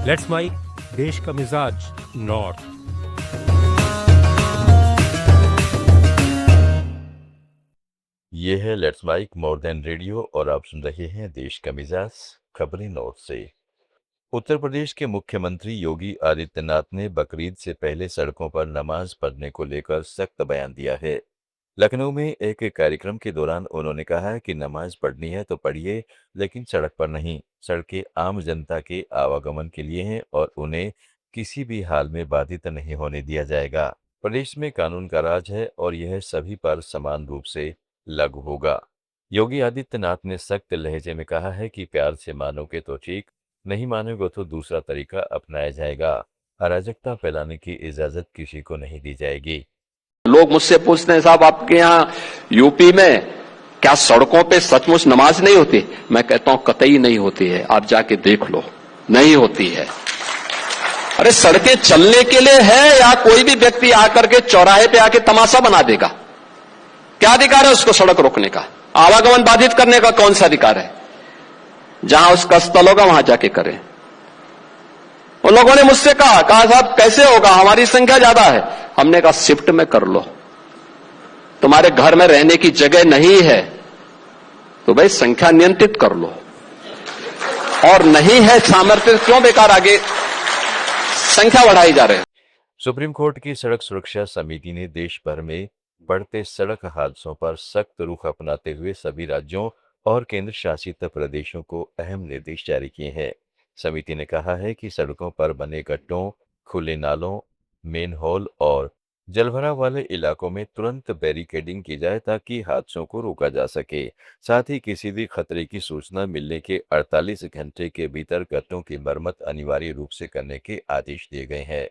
Let's mic, देश का मिजाज नॉर्थ। ये है let's mic more than radio और आप सुन रहे हैं देश का मिजाज खबरें नॉर्थ से। उत्तर प्रदेश के मुख्यमंत्री योगी आदित्यनाथ ने बकरीद से पहले सड़कों पर नमाज पढ़ने को लेकर सख्त बयान दिया है। लखनऊ में एक कार्यक्रम के दौरान उन्होंने कहा कि नमाज पढ़नी है तो पढ़िए, लेकिन सड़क पर नहीं। सड़कें आम जनता के आवागमन के लिए हैं और उन्हें किसी भी हाल में बाधित नहीं होने दिया जाएगा। प्रदेश में कानून का राज है और यह सभी पर समान रूप से लागू होगा। योगी आदित्यनाथ ने सख्त लहजे में कहा है कि प्यार से मानोगे तो ठीक, नहीं मानोगे तो दूसरा तरीका अपनाया जाएगा। अराजकता फैलाने की इजाजत किसी को नहीं दी जाएगी। लोग मुझसे पूछते हैं, साहब आपके यहां यूपी में क्या सड़कों पे सचमुच नमाज नहीं होती? मैं कहता हूं कतई नहीं होती है, आप जाके देख लो, नहीं होती है। अरे सड़कें चलने के लिए है या कोई भी व्यक्ति आकर के चौराहे पे आके तमाशा बना देगा? क्या अधिकार है उसको सड़क रोकने का? आवागमन बाधित करने का कौन सा अधिकार है? जहां उसका स्थल होगा वहां जाके करें। उन लोगों ने मुझसे कहा साहब कैसे होगा, हमारी संख्या ज्यादा है। हमने कहा शिफ्ट में कर लो, तुम्हारे घर में रहने की जगह नहीं है तो भाई संख्या नियंत्रित कर लो, और नहीं है सामर्थ्य क्यों बेकार आगे संख्या बढ़ाई जा रहे हैं। सुप्रीम कोर्ट की सड़क सुरक्षा समिति ने देश भर में बढ़ते सड़क हादसों पर सख्त रुख अपनाते हुए सभी राज्यों और केंद्र शासित प्रदेशों को अहम निर्देश जारी किए हैं। समिति ने कहा है कि सड़कों पर बने गड्ढों, खुले नालों, मेन होल और जलभराव वाले इलाकों में तुरंत बैरिकेडिंग की जाए ताकि हादसों को रोका जा सके। साथ ही किसी भी खतरे की सूचना मिलने के 48 घंटे के भीतर गड्ढों की मरम्मत अनिवार्य रूप से करने के आदेश दिए गए हैं।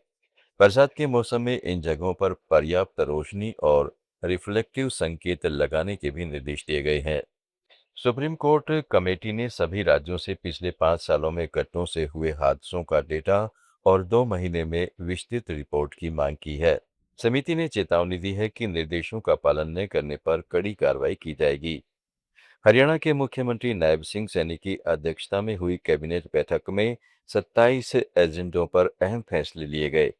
बरसात के मौसम में इन जगहों पर पर्याप्त रोशनी और रिफ्लेक्टिव संकेत लगाने के भी निर्देश दिए गए हैं। सुप्रीम कोर्ट कमेटी ने सभी राज्यों से पिछले 5 सालों में गड्ढों से हुए हादसों का डेटा और 2 महीने में विस्तृत रिपोर्ट की मांग की है। समिति ने चेतावनी दी है कि निर्देशों का पालन न करने पर कड़ी कार्रवाई की जाएगी। हरियाणा के मुख्यमंत्री नायब सिंह सैनी की अध्यक्षता में हुई कैबिनेट बैठक में 27 एजेंडों पर अहम फैसले लिए गए।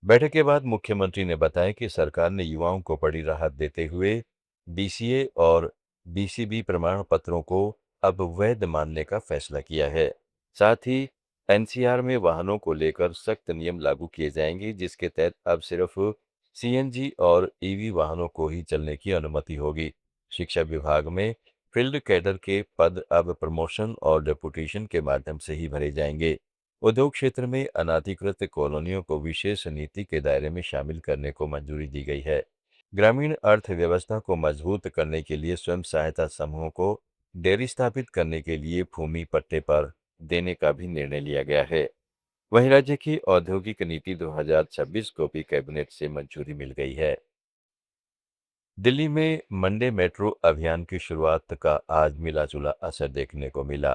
बैठक के बाद मुख्यमंत्री ने बताया कि सरकार ने युवाओं को बड़ी राहत देते हुए बीसीए और बीसीबी प्रमाण पत्रों को अब वैध मानने का फैसला किया है। साथ ही एनसीआर में वाहनों को लेकर सख्त नियम लागू किए जाएंगे, जिसके तहत अब सिर्फ सीएनजी और ईवी वाहनों को ही चलने की अनुमति होगी। शिक्षा विभाग में फील्ड कैडर के पद अब प्रमोशन और डेपुटेशन के माध्यम से ही भरे जाएंगे। उद्योग क्षेत्र में अनाधिकृत कॉलोनियों को विशेष नीति के दायरे में शामिल करने को मंजूरी दी गई है। ग्रामीण अर्थव्यवस्था को मजबूत करने के लिए स्वयं सहायता समूहों को डेयरी स्थापित करने के लिए भूमि पट्टे पर देने का भी निर्णय लिया गया है। वहीं राज्य की औद्योगिक नीति 2026 को भी कैबिनेट से मंजूरी मिल गई है। दिल्ली में मंडे मेट्रो अभियान की शुरुआत का आज मिला-जुला असर देखने को मिला।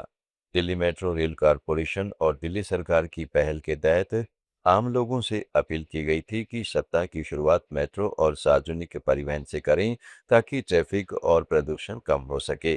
दिल्ली मेट्रो रेल कॉरपोरेशन और दिल्ली सरकार की पहल के तहत आम लोगों से अपील की गई थी कि सप्ताह की शुरुआत मेट्रो और सार्वजनिक परिवहन से करें ताकि ट्रैफिक और प्रदूषण कम हो सके।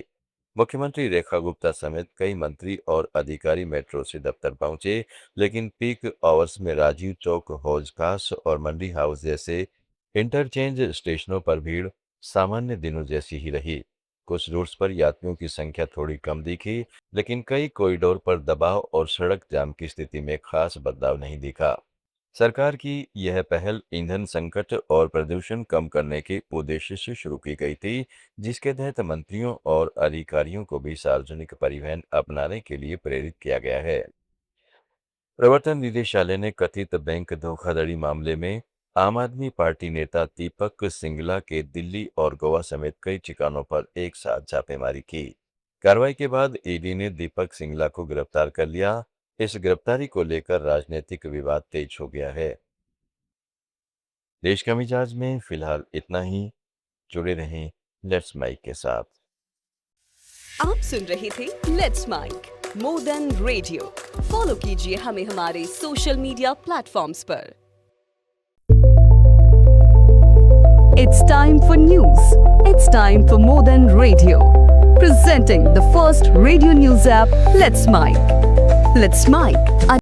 मुख्यमंत्री रेखा गुप्ता समेत कई मंत्री और अधिकारी मेट्रो से दफ्तर पहुंचे, लेकिन पीक आवर्स में राजीव चौक, हौज खास और मंडी हाउस जैसे इंटरचेंज स्टेशनों पर भीड़ सामान्य दिनों जैसी ही रही। कुछ रूट्स पर यात्रियों की संख्या थोड़ी कम दिखी, लेकिन कई कॉरिडोर पर दबाव और सड़क जाम की स्थिति में खास बदलाव नहीं दिखा। सरकार की यह पहल ईंधन संकट और प्रदूषण कम करने के उद्देश्य से शुरू की गई थी, जिसके तहत मंत्रियों और अधिकारियों को भी सार्वजनिक परिवहन अपनाने के लिए प्रेरित किया गया है। प्रवर्तन निदेशालय ने कथित बैंक धोखाधड़ी मामले में आम आदमी पार्टी नेता दीपक सिंगला के दिल्ली और गोवा समेत कई ठिकानों पर एक साथ छापेमारी की। कार्रवाई के बाद ईडी ने दीपक सिंगला को गिरफ्तार कर लिया। इस गिरफ्तारी को लेकर राजनीतिक विवाद तेज हो गया है। देश का मिजाज में फिलहाल इतना ही। जुड़े रहें लेट्स माइक के साथ। आप सुन रहे थे let's mic more than radio. Follow कीजिए हमें हमारे सोशल मीडिया प्लेटफॉर्म्स पर। It's time for news. It's time for more than radio. Presenting the first radio news app, Let's Mic. Let's Mic.